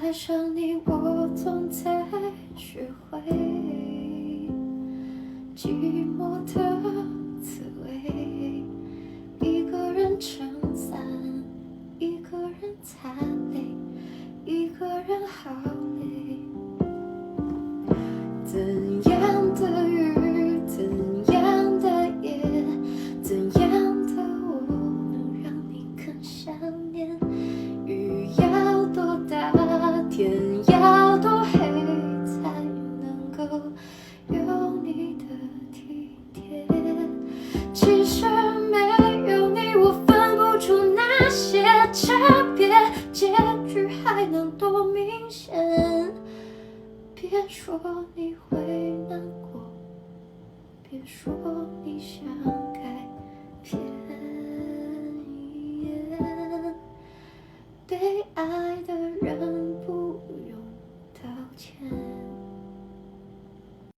爱上你，我总在学会寂寞的滋味，一个人撑伞，一个人擦泪，一个人好累。怎样的雨，怎样的夜，怎样的我能让你更想念？雨要多大，天要多黑，才能够有你的体贴？其实没有你，我分不出那些差别，结局还能多明显？别说你会难过，别说你想改变。被爱的人